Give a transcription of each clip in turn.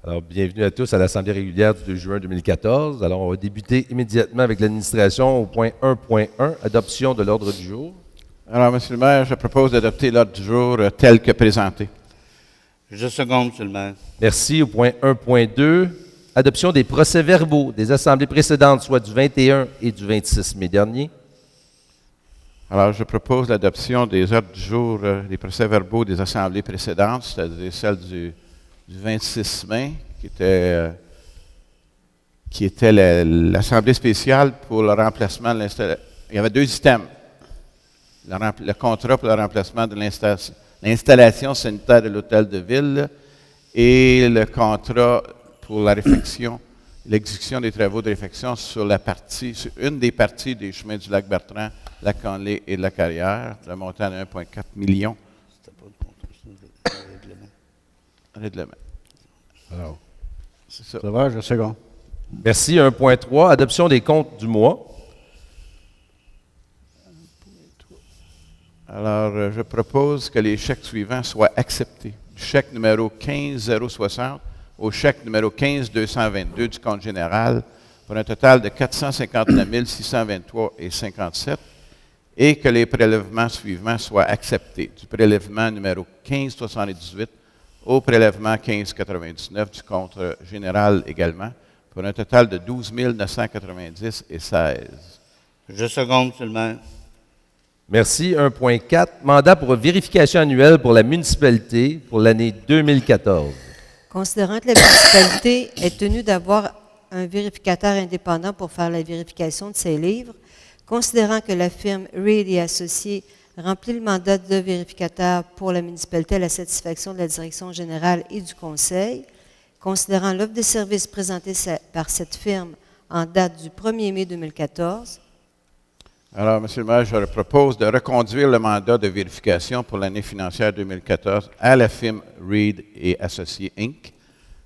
Alors, bienvenue à tous à l'Assemblée régulière du 2 juin 2014. Alors, on va débuter immédiatement avec l'administration au point 1.1, adoption de l'ordre du jour. Alors, Monsieur le maire, je propose d'adopter l'ordre du jour tel que présenté. Je seconde, Monsieur le maire. Merci. Au point 1.2, adoption des procès-verbaux des assemblées précédentes, soit du 21 et du 26 mai dernier. Alors, je propose l'adoption des ordres du jour des procès-verbaux des assemblées précédentes, c'est-à-dire celle du 26 mai, qui était l'assemblée spéciale pour le remplacement de l'installation. Il y avait deux items. Le contrat pour le remplacement de l'installation sanitaire de l'hôtel de ville et le contrat pour la réfection, l'exécution des travaux de réfection sur une des parties des chemins du lac Bertrand, la Conlée et la Carrière, le montant de 1,4 million. C'était pas le contrat, c'est le règlement. Règlement. Alors, C'est ça. ça va, je seconde. Merci. 1.3, adoption des comptes du mois. Alors, je propose que les chèques suivants soient acceptés. Du chèque numéro 15 060 au chèque numéro 15 222 du compte général pour un total de 459 623,57 et que les prélèvements suivants soient acceptés. Du prélèvement numéro 1578 au prélèvement 1599 du compte général également pour un total de 12 990,16. Je seconde, Monsieur le maire. Merci. 1.4, mandat pour vérification annuelle pour la municipalité pour l'année 2014. Considérant que la municipalité est tenue d'avoir un vérificateur indépendant pour faire la vérification de ses livres, considérant que la firme Reed et Associés remplit le mandat de vérificateur pour la municipalité à la satisfaction de la direction générale et du conseil, considérant l'offre de services présentée par cette firme en date du 1er mai 2014, Alors, Monsieur le maire, je propose de reconduire le mandat de vérification pour l'année financière 2014 à la firme Reed et Associés Inc.,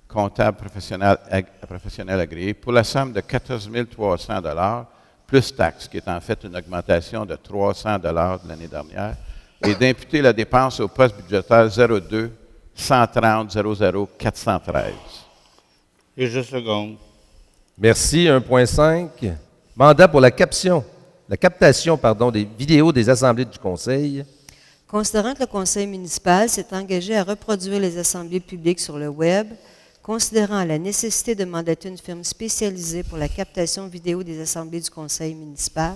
comptable professionnel agréé, pour la somme de 14 300 $ plus taxes, qui est en fait une augmentation de 300 $ de l'année dernière, et d'imputer la dépense au poste budgétaire 02 130 00 413. Et je seconde. Merci. 1.5, mandat pour la captation des vidéos des assemblées du conseil. considérant que le conseil municipal s'est engagé à reproduire les assemblées publiques sur le web, considérant la nécessité de mandater une firme spécialisée pour la captation vidéo des assemblées du conseil municipal,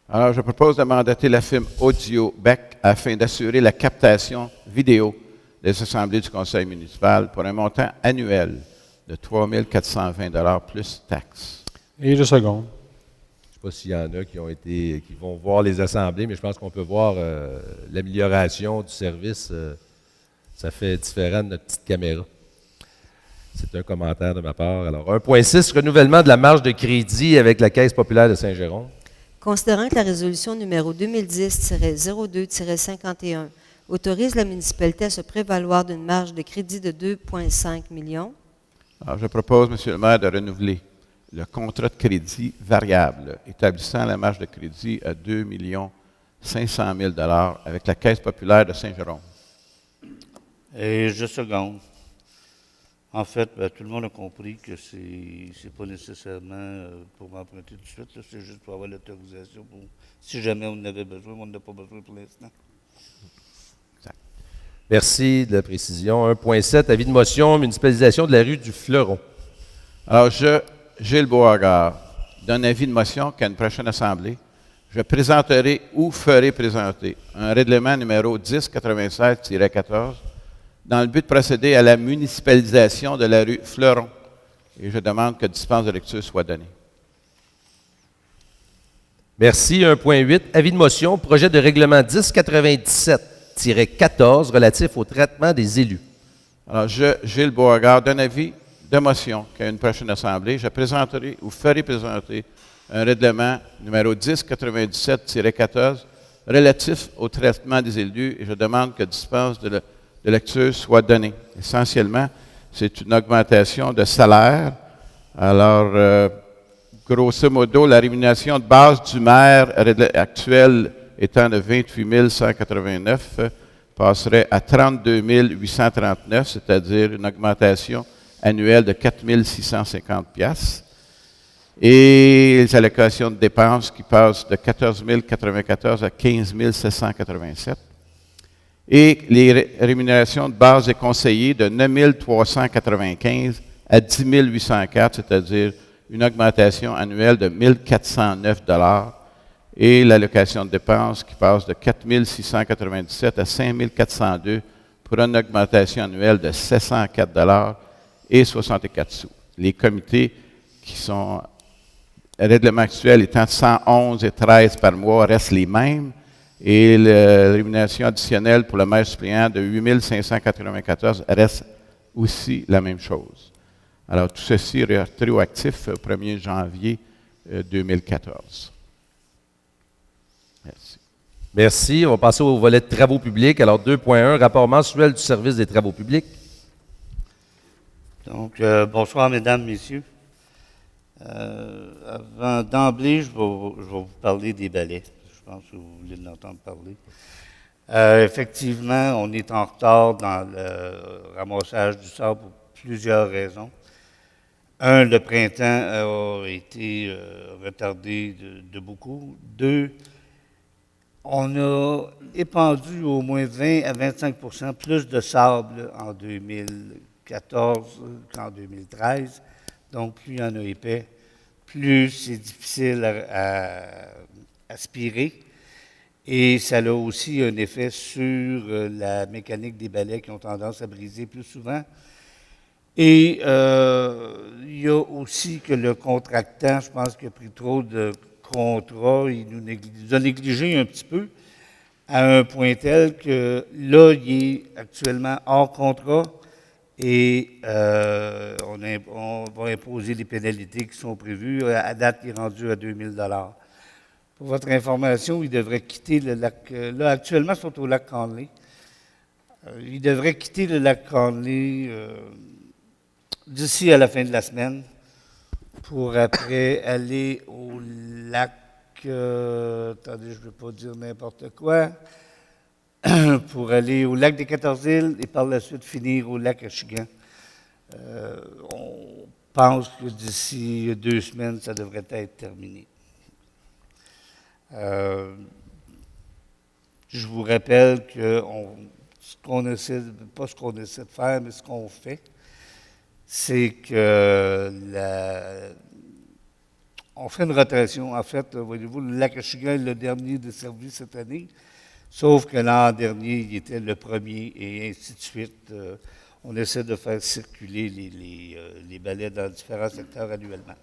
Alors, je propose de mandater la firme Audio Beck afin d'assurer la captation vidéo des assemblées du conseil municipal pour un montant annuel de 3 420 $ plus taxes. Et je seconde. Je ne sais pas s'il y en a qui vont voir les assemblées, mais je pense qu'on peut voir l'amélioration du service. Ça fait différent de notre petite caméra. C'est un commentaire de ma part. Alors, 1.6, renouvellement de la marge de crédit avec la Caisse populaire de Saint-Jérôme. considérant que la résolution numéro 2010-02-51 autorise la municipalité à se prévaloir d'une marge de crédit de 2,5 millions, Alors, je propose, Monsieur le maire, de renouveler le contrat de crédit variable, établissant la marge de crédit à 2 500 000 $ avec la Caisse populaire de Saint-Jérôme. Et je seconde. En fait, tout le monde a compris que c'est pas nécessairement pour m'emprunter tout de suite. C'est juste pour avoir l'autorisation. Si jamais on en avait besoin, mais on n'en a pas besoin pour l'instant. Merci de la précision. 1.7, avis de motion, municipalisation de la rue du Fleuron. Alors, Gilles Beauregard, donne avis de motion qu'à une prochaine assemblée, je présenterai ou ferai présenter un règlement numéro 1096-14 dans le but de procéder à la municipalisation de la rue Fleuron. Et je demande que dispense de lecture soit donnée. Merci. 1.8, avis de motion, projet de règlement 1097-14 relatif au traitement des élus. Alors, Gilles Beauregard, donne avis de motion qu'à une prochaine assemblée, je présenterai ou ferai présenter un règlement numéro 1097-14 relatif au traitement des élus et je demande que dispense de lecture soit donnée. Essentiellement, c'est une augmentation de salaire. Alors, grosso modo, la rémunération de base du maire actuel étant de 28 189 passerait à 32 839, c'est-à-dire une augmentation annuel de 4 650 piastres. Et les allocations de dépenses qui passent de 14 094 à 15 787. Et les rémunérations de base des conseillers de 9 395 à 10 804, c'est-à-dire une augmentation annuelle de 1 409 $. Et l'allocation de dépenses qui passe de 4 697 à 5 402 pour une augmentation annuelle de 704 $ et 64 sous. Les comités qui sont, le règlement actuel étant 111 et 13 par mois, restent les mêmes. Et la rémunération additionnelle pour le maire suppléant de 8 594 reste aussi la même chose. Alors, tout ceci est rétroactif au 1er janvier 2014. Merci. Merci. On va passer au volet de travaux publics. Alors, 2.1, rapport mensuel du service des travaux publics. Donc, bonsoir, mesdames, messieurs. D'emblée, je vais vous parler des balais. Je pense que vous voulez l'entendre parler. Effectivement, on est en retard dans le ramassage du sable pour plusieurs raisons. Un, le printemps a été retardé de beaucoup. Deux, on a épandu au moins 20 à 25 plus de sable en 2014 qu'en 2013. Donc, plus il y en a épais, plus c'est difficile à aspirer. Et ça a aussi un effet sur la mécanique des balais qui ont tendance à briser plus souvent. Et il y a aussi que le contractant, je pense qu'il a pris trop de contrats, il nous a négligé un petit peu, à un point tel que là, il est actuellement hors contrat et on va imposer les pénalités qui sont prévues. À date, il est rendu à 2 000 $. Pour votre information, il devrait quitter le lac. Là, actuellement, ils sont au lac Conley. Il devrait quitter le lac Conley d'ici à la fin de la semaine pour après aller au lac. Attendez, je ne veux pas dire n'importe quoi. Pour aller au lac des 14 îles et par la suite finir au lac Achigan. On pense que d'ici 2 semaines, ça devrait être terminé. Je vous rappelle que pas ce qu'on essaie de faire, mais ce qu'on fait, c'est que on fait une rotation. En fait, voyez-vous, le lac Achigan est le dernier desservi cette année, sauf que l'an dernier, il était le premier et ainsi de suite. On essaie de faire circuler les balais dans différents secteurs annuellement.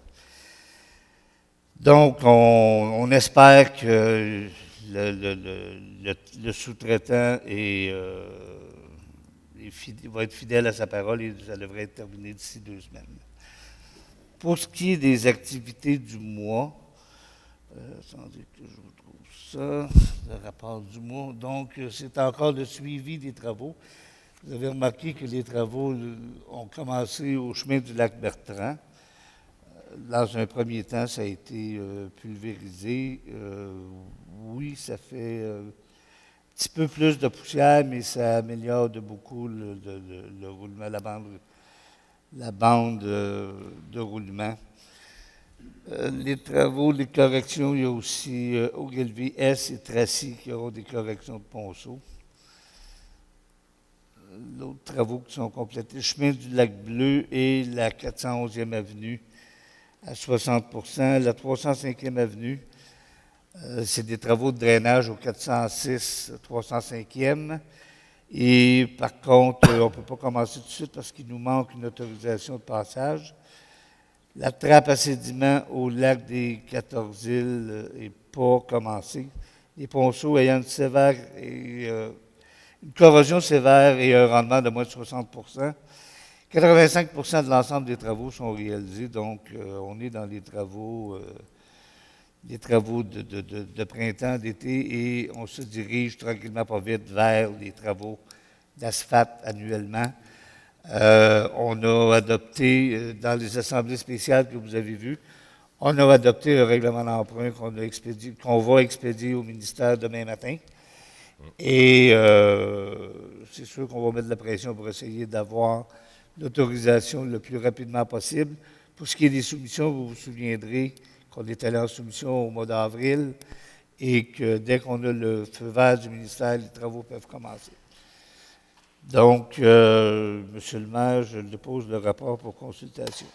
Donc, on espère que le sous-traitant va être fidèle à sa parole et ça devrait être terminé d'ici 2 semaines. Pour ce qui est des activités du mois, attendez que je vous trouve ça, le rapport du mois. Donc, c'est encore le suivi des travaux. Vous avez remarqué que les travaux ont commencé au chemin du lac Bertrand. Dans un premier temps, ça a été pulvérisé. Oui, ça fait un petit peu plus de poussière, mais ça améliore de beaucoup le roulement, la bande de roulement. Les travaux, les corrections, il y a aussi Ogilvy S et Tracy qui auront des corrections de ponceau. L'autre travaux qui sont complétés, le chemin du lac Bleu et la 411e avenue à 60 %. La 305e avenue, c'est des travaux de drainage au 406, 305e. Et par contre, on ne peut pas commencer tout de suite parce qu'il nous manque une autorisation de passage. La trappe à sédiments au lac des 14 îles n'est pas commencée. Les ponceaux ayant une corrosion sévère et un rendement de moins de 60 %. 85 % de l'ensemble des travaux sont réalisés, donc on est dans les travaux de printemps, d'été, et on se dirige tranquillement pas vite vers les travaux d'asphalte annuellement. On a adopté, dans les assemblées spéciales que vous avez vues, on a adopté un règlement d'emprunt qu'on va expédier au ministère demain matin. Et c'est sûr qu'on va mettre de la pression pour essayer d'avoir l'autorisation le plus rapidement possible. Pour ce qui est des soumissions, vous vous souviendrez qu'on est allé en soumission au mois d'avril et que dès qu'on a le feu vert du ministère, les travaux peuvent commencer. Donc, Monsieur le maire, je dépose le rapport pour consultation.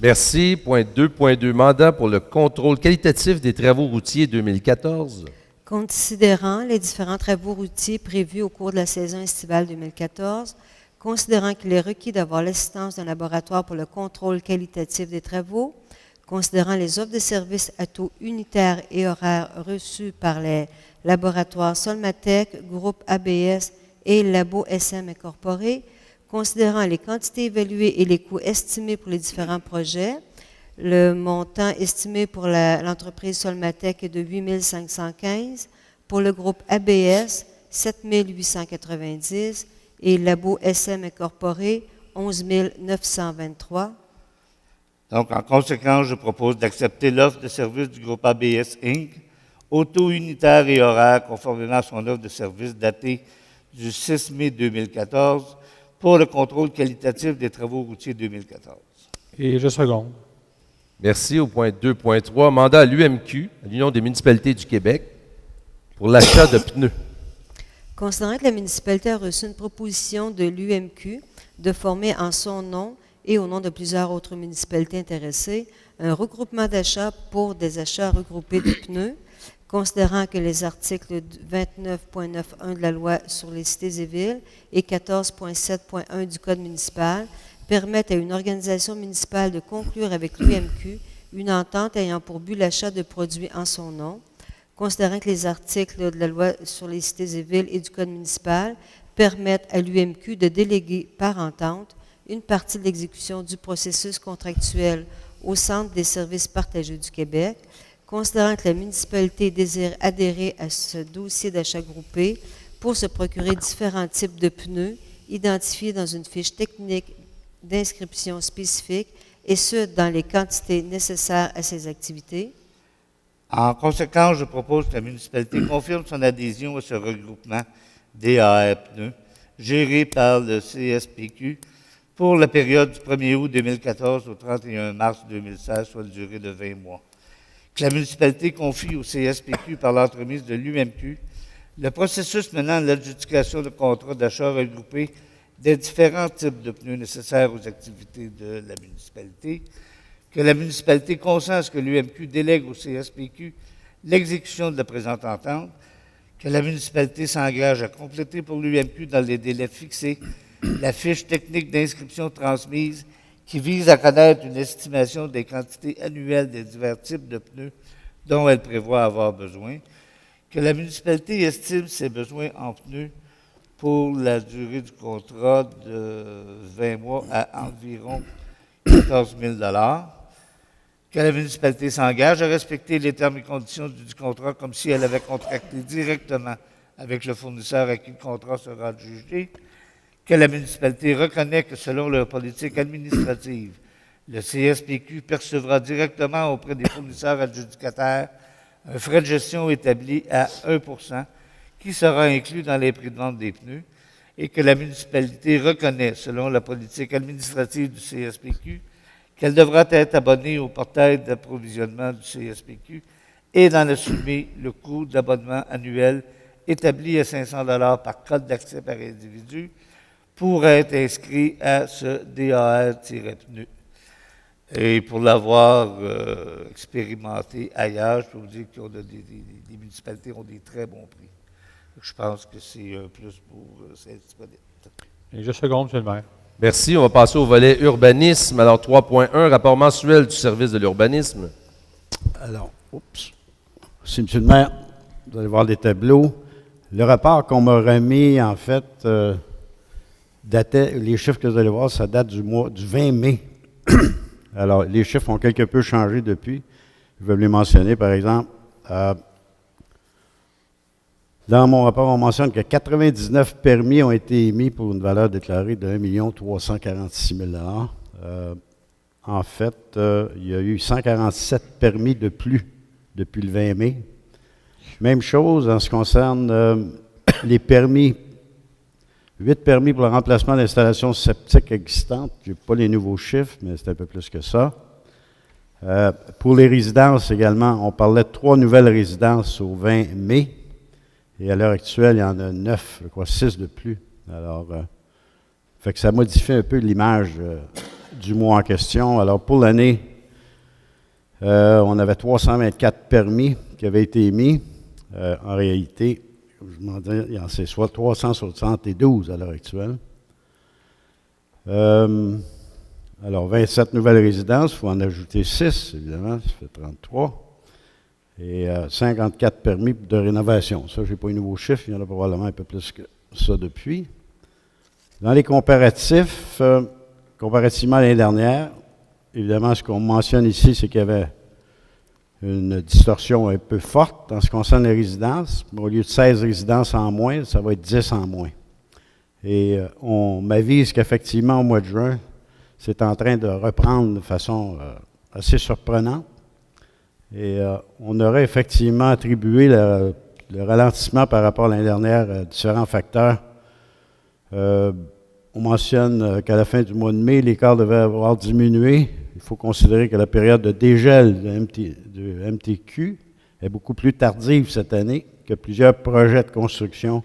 Merci. Point 2.2, mandat pour le contrôle qualitatif des travaux routiers 2014. Considérant les différents travaux routiers prévus au cours de la saison estivale 2014, considérant qu'il est requis d'avoir l'assistance d'un laboratoire pour le contrôle qualitatif des travaux, considérant les offres de services à taux unitaire et horaire reçues par les laboratoires Solmatec, Groupe ABS et Labo SM Incorporé, considérant les quantités évaluées et les coûts estimés pour les différents projets, le montant estimé pour l'entreprise Solmatec est de 8 515, pour le groupe ABS, 7 890 et Labo SM Incorporé, 11 923. Donc, en conséquence, je propose d'accepter l'offre de service du groupe ABS Inc., au taux unitaire et horaire, conformément à son offre de service datée du 6 mai 2014 pour le contrôle qualitatif des travaux routiers 2014. Et je seconde. Merci. Au point 2.3, mandat à l'UMQ, à l'Union des municipalités du Québec, pour l'achat de pneus. Considérant que la municipalité a reçu une proposition de l'UMQ de former en son nom et au nom de plusieurs autres municipalités intéressées un regroupement d'achats pour des achats regroupés de pneus, considérant que les articles 29.91 de la loi sur les cités et villes et 14.7.1 du Code municipal permettent à une organisation municipale de conclure avec l'UMQ une entente ayant pour but l'achat de produits en son nom, considérant que les articles de la loi sur les cités et villes et du Code municipal permettent à l'UMQ de déléguer par entente une partie de l'exécution du processus contractuel au Centre des services partagés du Québec, considérant que la municipalité désire adhérer à ce dossier d'achat groupé pour se procurer différents types de pneus identifiés dans une fiche technique d'inscription spécifique, et ce, dans les quantités nécessaires à ces activités. En conséquence, je propose que la municipalité confirme son adhésion à ce regroupement DAR Pneus, géré par le CSPQ, pour la période du 1er août 2014 au 31 mars 2016, soit une durée de 20 mois. Que la municipalité confie au CSPQ, par l'entremise de l'UMQ, le processus menant à l'adjudication de contrats d'achat regroupés des différents types de pneus nécessaires aux activités de la municipalité, que la municipalité consent à ce que l'UMQ délègue au CSPQ l'exécution de la présente entente, que la municipalité s'engage à compléter pour l'UMQ dans les délais fixés la fiche technique d'inscription transmise qui vise à connaître une estimation des quantités annuelles des divers types de pneus dont elle prévoit avoir besoin, que la municipalité estime ses besoins en pneus pour la durée du contrat de 20 mois à environ 14 000 $, que la municipalité s'engage à respecter les termes et conditions du contrat comme si elle avait contracté directement avec le fournisseur à qui le contrat sera adjugé, que la municipalité reconnaît que selon leur politique administrative, le CSPQ percevra directement auprès des fournisseurs adjudicataires un frais de gestion établi à 1 % qui sera inclus dans les prix de vente des pneus, et que la municipalité reconnaît, selon la politique administrative du CSPQ, qu'elle devra être abonnée au portail d'approvisionnement du CSPQ et d'en assumer le coût d'abonnement annuel établi à 500 $ par code d'accès par individu pour être inscrit à ce DAR-pneu. Et pour l'avoir expérimenté ailleurs, je peux vous dire que les municipalités ont des très bons prix. Je pense que c'est un plus pour celles disponibles. Et je seconde, M. le maire. Merci. On va passer au volet urbanisme. Alors, 3.1, rapport mensuel du service de l'urbanisme. Alors, c'est M. le maire, vous allez voir les tableaux. Le rapport qu'on m'a remis, en fait, datait, les chiffres que vous allez voir, ça date du 20 mai. Alors, les chiffres ont quelque peu changé depuis. Je vais les mentionner, par exemple. Dans mon rapport, on mentionne que 99 permis ont été émis pour une valeur déclarée de 1 346 000 $. En fait, il y a eu 147 permis de plus depuis le 20 mai. Même chose en ce qui concerne les permis 8 permis pour le remplacement d'installations septiques existantes. Je n'ai pas les nouveaux chiffres, mais c'est un peu plus que ça. Pour les résidences également, on parlait de 3 nouvelles résidences au 20 mai. Et à l'heure actuelle, il y en a 9, je crois 6 de plus. Alors, fait que ça modifie un peu l'image du mois en question. Alors, pour l'année, on avait 324 permis qui avaient été émis. En réalité, je m'en dis, il y en a soit 372 à l'heure actuelle. Alors, 27 nouvelles résidences, il faut en ajouter 6, évidemment, ça fait 33. Et 54 permis de rénovation. Ça, je n'ai pas eu nouveau chiffre, il y en a probablement un peu plus que ça depuis. Dans les comparatifs, comparativement à l'année dernière, évidemment, ce qu'on mentionne ici, c'est qu'il y avait une distorsion un peu forte en ce qui concerne les résidences. Au lieu de 16 résidences en moins, ça va être 10 en moins. Et on m'avise qu'effectivement, au mois de juin, c'est en train de reprendre de façon assez surprenante. Et on aurait effectivement attribué le ralentissement par rapport à l'année dernière à différents facteurs. On mentionne qu'à la fin du mois de mai, l'écart devait avoir diminué. Il faut considérer que la période de dégel de MTQ est beaucoup plus tardive cette année, que plusieurs projets de construction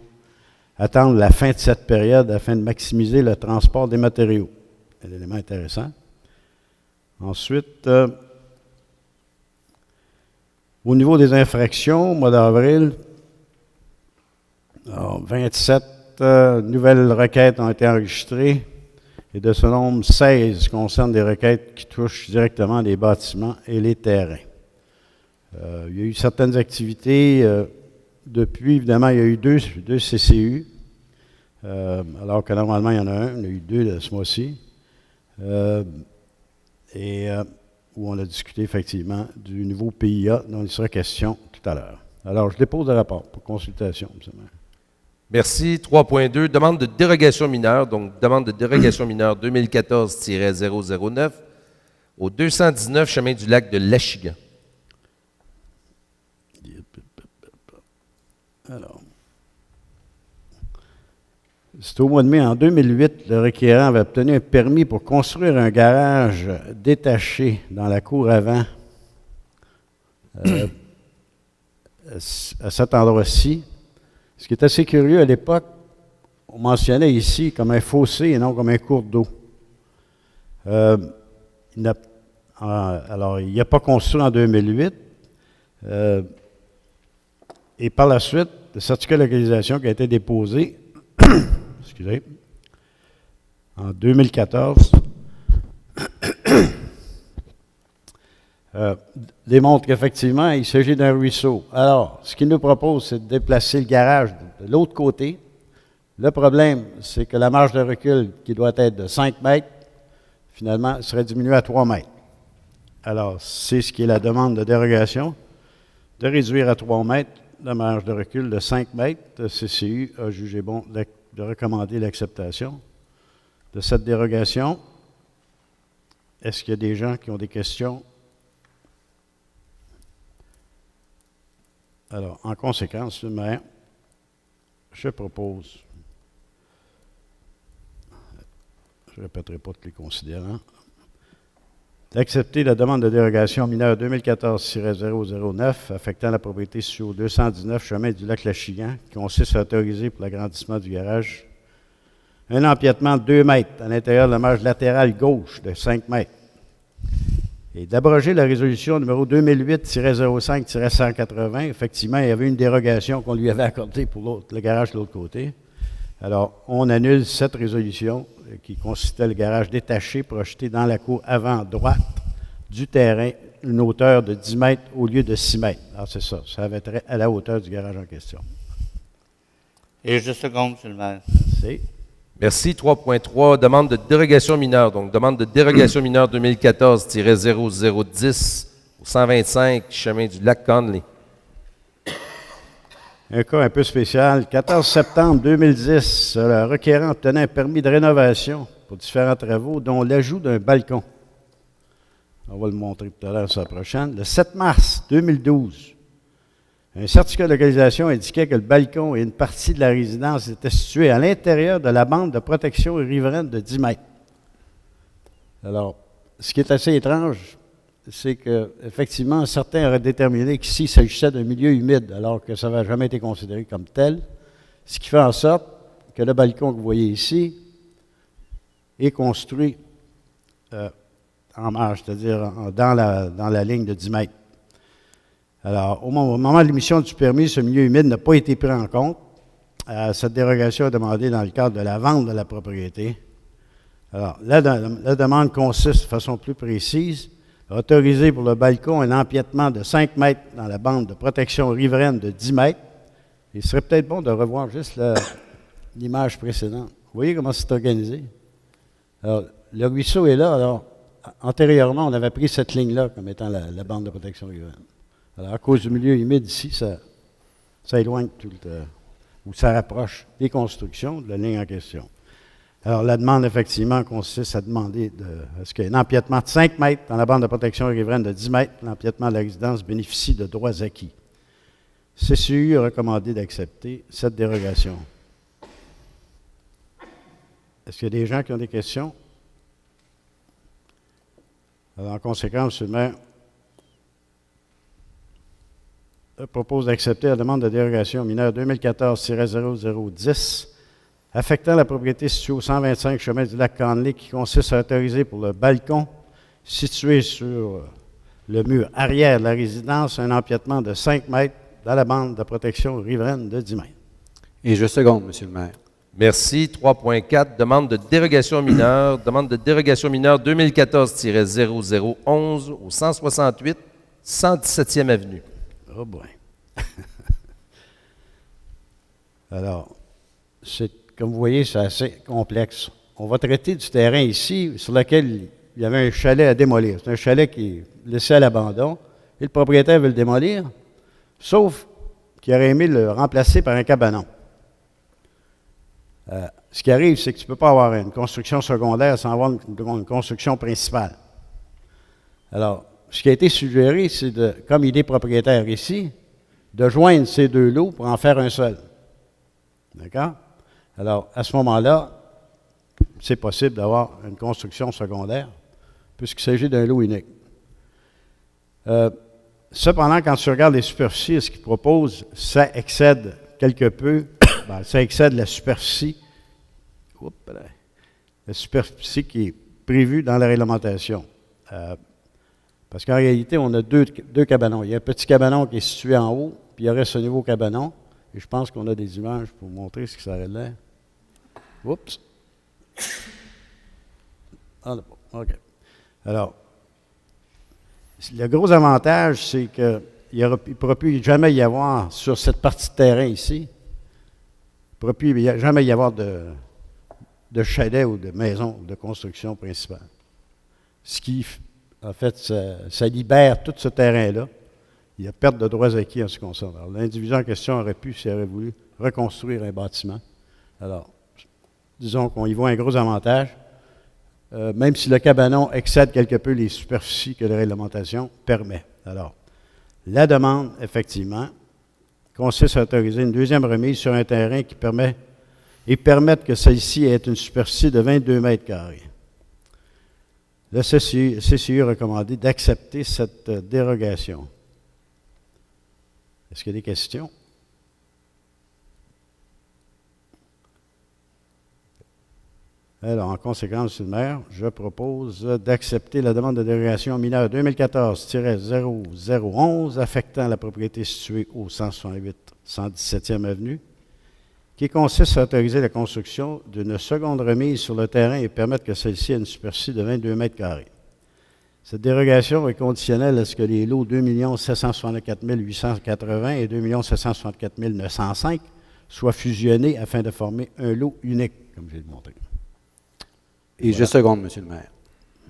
attendent la fin de cette période afin de maximiser le transport des matériaux. C'est un élément intéressant. Ensuite, au niveau des infractions, au mois d'avril, 27 nouvelles requêtes ont été enregistrées et de ce nombre, 16 concernent des requêtes qui touchent directement les bâtiments et les terrains. Il y a eu certaines activités. Depuis, évidemment, il y a eu deux CCU, alors que normalement, il y en a un. Il y en a eu 2 ce mois-ci. Où on a discuté effectivement du nouveau PIA dont il sera question tout à l'heure. Alors, je dépose le rapport pour consultation, M. le maire. Merci. 3.2, demande de dérogation mineure, donc demande de dérogation mineure 2014-009 au 219 chemin du lac de l'Achigan. Alors, c'est au mois de mai, en 2008, le requérant avait obtenu un permis pour construire un garage détaché dans la cour avant à cet endroit-ci. Ce qui est assez curieux, à l'époque, on mentionnait ici comme un fossé et non comme un cours d'eau. Alors, il n'a pas construit en 2008. Et par la suite, le certificat de localisation qui a été déposé excusez, en 2014 démontre qu'effectivement, il s'agit d'un ruisseau. Alors, ce qu'il nous propose, c'est de déplacer le garage de l'autre côté. Le problème, c'est que la marge de recul, qui doit être de 5 mètres, finalement, serait diminuée à 3 mètres. Alors, c'est ce qui est la demande de dérogation, de réduire à 3 mètres la marge de recul de 5 mètres. Le CCU a jugé bon de recommander l'acceptation de cette dérogation. Est-ce qu'il y a des gens qui ont des questions? Alors, en conséquence, M. le maire, je propose, je ne répéterai pas tous les considérants, d'accepter la demande de dérogation mineure 2014-009 affectant la propriété sur 219 chemin du lac L'Achigan, qui consiste à autoriser pour l'agrandissement du garage un empiètement de 2 mètres à l'intérieur de la marge latérale gauche de 5 mètres. Et d'abroger la résolution numéro 2008-05-180. Effectivement, il y avait une dérogation qu'on lui avait accordée pour le garage de l'autre côté. Alors, on annule cette résolution qui consistait le garage détaché projeté dans la cour avant droite du terrain, une hauteur de 10 mètres au lieu de 6 mètres. Alors, c'est ça. Ça avait trait à la hauteur du garage en question. Et je seconde, M. le maire. Merci. Merci. 3.3, demande de dérogation mineure. Donc, demande de dérogation mineure 2014-0010 au 125 chemin du lac Conley. Un cas un peu spécial. 14 septembre 2010, le requérant obtenait un permis de rénovation pour différents travaux, dont l'ajout d'un balcon. On va le montrer tout à l'heure sur la prochaine. Le 7 mars 2012, Un certificat de localisation indiquait que le balcon et une partie de la résidence étaient situés à l'intérieur de la bande de protection riveraine de 10 mètres. Alors, ce qui est assez étrange, c'est qu'effectivement, certains auraient déterminé qu'ici, il s'agissait d'un milieu humide, alors que ça n'avait jamais été considéré comme tel, ce qui fait en sorte que le balcon que vous voyez ici est construit en marge, c'est-à-dire dans la ligne de 10 mètres. Alors, au moment de l'émission du permis, ce milieu humide n'a pas été pris en compte. Cette dérogation est demandée dans le cadre de la vente de la propriété. Alors, la demande consiste de façon plus précise à autoriser pour le balcon un empiètement de 5 mètres dans la bande de protection riveraine de 10 mètres. Il serait peut-être bon de revoir juste l'image précédente. Vous voyez comment c'est organisé? Alors, le ruisseau est là. Alors, antérieurement, on avait pris cette ligne-là comme étant la bande de protection riveraine. Alors, à cause du milieu humide ici, ça éloigne ou ça rapproche des constructions de la ligne en question. Alors, la demande, effectivement, consiste à demander est-ce qu'il y a un empiètement de 5 mètres dans la bande de protection riveraine de 10 mètres, l'empiètement de la résidence bénéficie de droits acquis. CCU a recommandé d'accepter cette dérogation. Est-ce qu'il y a des gens qui ont des questions? Alors, en conséquence, M. le maire propose d'accepter la demande de dérogation mineure 2014-0010 affectant la propriété située au 125 chemin du lac Conley qui consiste à autoriser pour le balcon situé sur le mur arrière de la résidence un empiètement de 5 mètres dans la bande de protection riveraine de 10 mètres. Et je seconde, Monsieur le maire. Merci. 3.4, demande de dérogation mineure 2014-0011 au 168 117e avenue. Oh boy. Alors, comme vous voyez, c'est assez complexe. On va traiter du terrain ici sur lequel il y avait un chalet à démolir. C'est un chalet qui est laissé à l'abandon et le propriétaire veut le démolir, sauf qu'il aurait aimé le remplacer par un cabanon. Ce qui arrive, c'est que tu ne peux pas avoir une construction secondaire sans avoir une construction principale. Alors, ce qui a été suggéré, c'est comme il est propriétaire ici, de joindre ces deux lots pour en faire un seul. D'accord? Alors, à ce moment-là, c'est possible d'avoir une construction secondaire, puisqu'il s'agit d'un lot unique. Cependant, quand tu regardes les superficies, ce qu'ils proposent, ça excède quelque peu, ça excède la superficie qui est prévue dans la réglementation. Parce qu'en réalité, on a deux cabanons. Il y a un petit cabanon qui est situé en haut, puis il y aurait ce nouveau cabanon. Et je pense qu'on a des images pour vous montrer ce que ça aurait l'air. Oups. Ah, OK. Alors, le gros avantage, c'est qu'il ne pourra plus jamais y avoir, sur cette partie de terrain ici, il ne pourra plus jamais y avoir de chalet ou de maison ou de construction principale. Ce qui, en fait, ça libère tout ce terrain-là. Il y a perte de droits acquis en ce qui concerne. Alors, l'individu en question aurait pu, s'il aurait voulu, reconstruire un bâtiment. Alors, disons qu'on y voit un gros avantage, même si le cabanon excède quelque peu les superficies que la réglementation permet. Alors, la demande, effectivement, consiste à autoriser une deuxième remise sur un terrain qui permette que celle-ci ait une superficie de 22 mètres carrés. Le CCU a recommandé d'accepter cette dérogation. Est-ce qu'il y a des questions? Alors, en conséquence, M. le maire, je propose d'accepter la demande de dérogation mineure 2014-0011 affectant la propriété située au 168 117e avenue, qui consiste à autoriser la construction d'une seconde remise sur le terrain et permettre que celle-ci ait une superficie de 22 mètres carrés. Cette dérogation est conditionnelle à ce que les lots 2 764 880 et 2 764 905 soient fusionnés afin de former un lot unique, comme je l'ai montré. Et voilà. Je seconde, Monsieur le maire.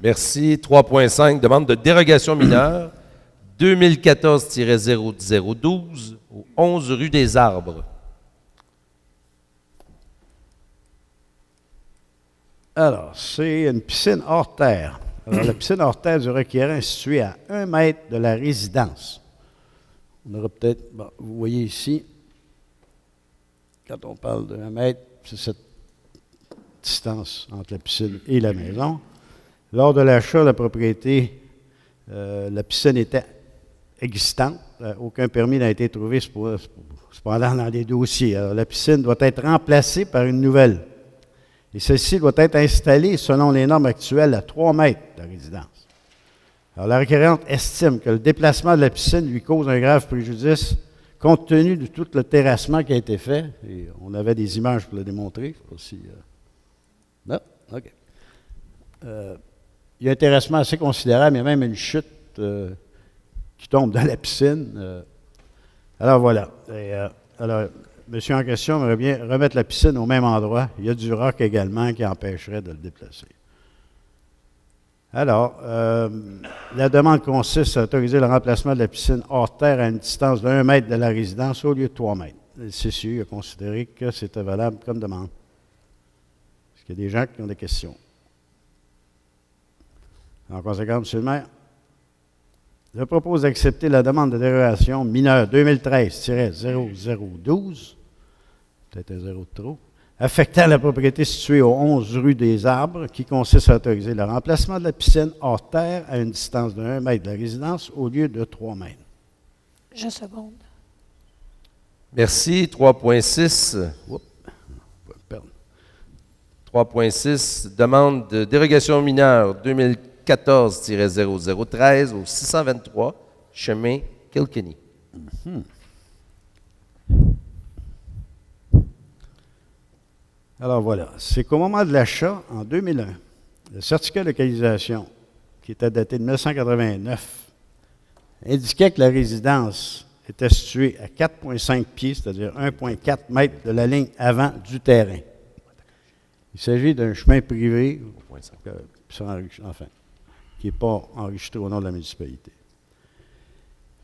Merci. 3.5, demande de dérogation mineure 2014-0012 au 11 rue des Arbres. Alors, c'est une piscine hors terre. Alors, la piscine hors terre du requérant est située à 1 mètre de la résidence. On aura peut-être, bon, vous voyez ici, quand on parle de 1 mètre, c'est cette distance entre la piscine et la maison. Lors de l'achat de la propriété, la piscine était existante. Aucun permis n'a été trouvé cependant dans les dossiers. Alors, la piscine doit être remplacée par une nouvelle. Et celle-ci doit être installée selon les normes actuelles à 3 mètres de la résidence. Alors, la requérante estime que le déplacement de la piscine lui cause un grave préjudice compte tenu de tout le terrassement qui a été fait. Et on avait des images pour le démontrer. Je sais pas si, non? OK. Il y a un terrassement assez considérable. Il y a même une chute qui tombe dans la piscine. Alors, voilà. Et, alors, monsieur en question aimerait bien remettre la piscine au même endroit. Il y a du roc également qui empêcherait de le déplacer. Alors, la demande consiste à autoriser le remplacement de la piscine hors terre à une distance de 1 mètre de la résidence au lieu de 3 mètres. Le CCU a considéré que c'était valable comme demande. Est-ce qu'il y a des gens qui ont des questions? En conséquence, M. le maire, je propose d'accepter la demande de dérogation mineure 2013-0012, peut-être un zéro de trop, affectant la propriété située au 11 rue des Arbres, qui consiste à autoriser le remplacement de la piscine hors terre à une distance de 1 mètre de la résidence au lieu de 3 mètres. Je seconde. Merci. 3.6. Oups, on va perdre. 3.6, demande de dérogation mineure 2014-0013 au 623 chemin Kilkenny. Alors voilà, c'est qu'au moment de l'achat, en 2001, le certificat de localisation, qui était daté de 1989, indiquait que la résidence était située à 4,5 pieds, c'est-à-dire 1,4 mètres de la ligne avant du terrain. Il s'agit d'un chemin privé qui n'est pas enregistré au nom de la municipalité.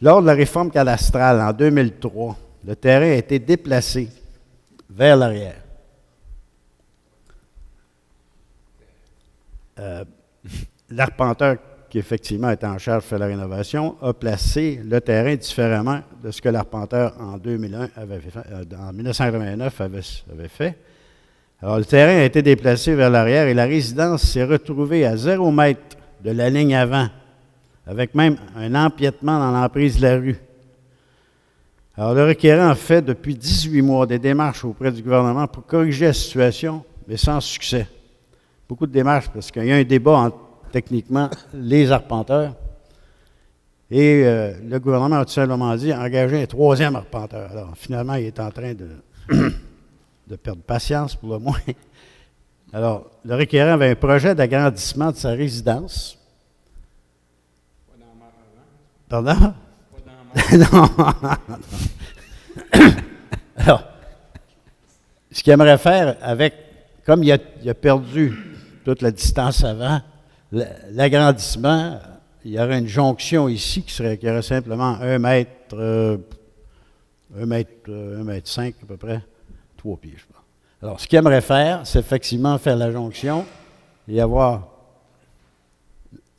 Lors de la réforme cadastrale en 2003, le terrain a été déplacé vers l'arrière. L'arpenteur qui effectivement était en charge de faire la rénovation a placé le terrain différemment de ce que l'arpenteur en 2001 avait fait, en 1989 avait fait. Alors le terrain a été déplacé vers l'arrière et la résidence s'est retrouvée à 0 mètre de la ligne avant, avec même un empiètement dans l'emprise de la rue. Alors le requérant a fait depuis 18 mois des démarches auprès du gouvernement pour corriger la situation, mais sans succès. Beaucoup de démarches parce qu'il y a un débat entre, techniquement, les arpenteurs et le gouvernement a tout simplement dit engager un 3e arpenteur. Alors, finalement, il est en train de perdre patience pour le moins. Alors, le requérant avait un projet d'agrandissement de sa résidence. Pardon? Non. Alors, ce qu'il aimerait faire avec, comme il a perdu toute la distance avant, l'agrandissement, il y aurait une jonction ici qui aurait simplement 1 mètre, 1 mètre 5 à peu près, 3 pieds, je pense. Alors, ce qu'il aimerait faire, c'est effectivement faire la jonction et avoir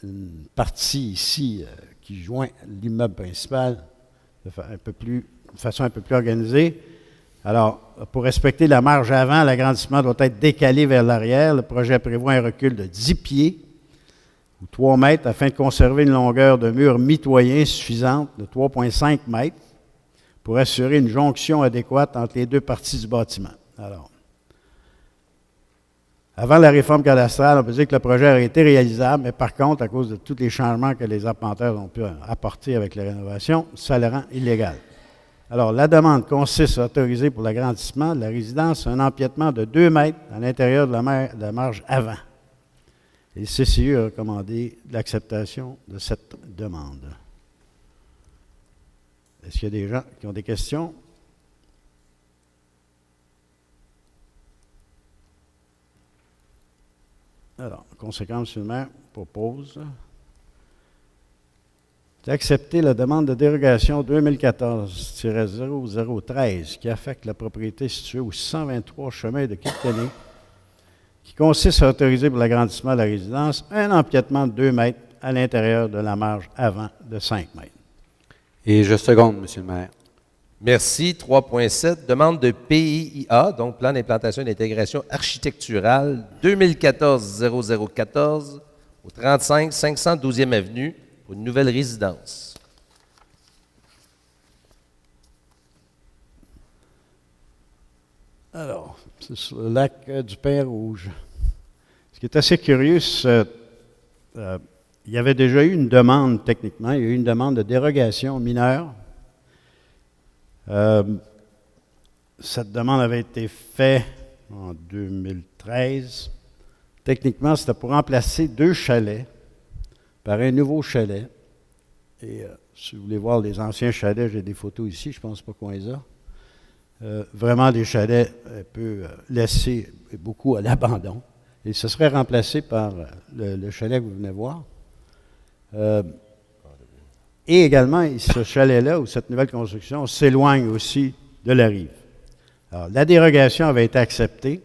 une partie ici qui joint l'immeuble principal de façon un peu plus organisée. Alors, pour respecter la marge avant, l'agrandissement doit être décalé vers l'arrière. Le projet prévoit un recul de 10 pieds ou 3 mètres afin de conserver une longueur de mur mitoyen suffisante de 3,5 mètres pour assurer une jonction adéquate entre les deux parties du bâtiment. Alors, avant la réforme cadastrale, on peut dire que le projet aurait été réalisable, mais par contre, à cause de tous les changements que les arpenteurs ont pu apporter avec la rénovation, ça le rend illégal. Alors, la demande consiste à autoriser pour l'agrandissement de la résidence un empiètement de 2 mètres à l'intérieur de la marge avant. Et le CCU a recommandé l'acceptation de cette demande. Est-ce qu'il y a des gens qui ont des questions? Alors, en conséquence, M. le maire propose d'accepter la demande de dérogation 2014-0013 qui affecte la propriété située au 623 chemin de Kilkenny, qui consiste à autoriser pour l'agrandissement de la résidence un empiètement de 2 mètres à l'intérieur de la marge avant de 5 mètres. Et je seconde, Monsieur le maire. Merci. 3.7, demande de PIA, donc Plan d'implantation et d'intégration architecturale 2014-0014 au 35 512e Avenue pour une nouvelle résidence. Alors, c'est sur le lac du Pin-Rouge. Ce qui est assez curieux, il y avait déjà eu une demande, techniquement, il y a eu une demande de dérogation mineure. Cette demande avait été faite en 2013. Techniquement, c'était pour remplacer 2 chalets par un nouveau chalet. Et si vous voulez voir les anciens chalets, j'ai des photos ici, je ne pense pas qu'on les a. Vraiment des chalets un peu laissés beaucoup à l'abandon. Et ce serait remplacé par le chalet que vous venez voir. Et également, ce chalet-là, ou cette nouvelle construction, s'éloigne aussi de la rive. Alors, la dérogation avait été acceptée.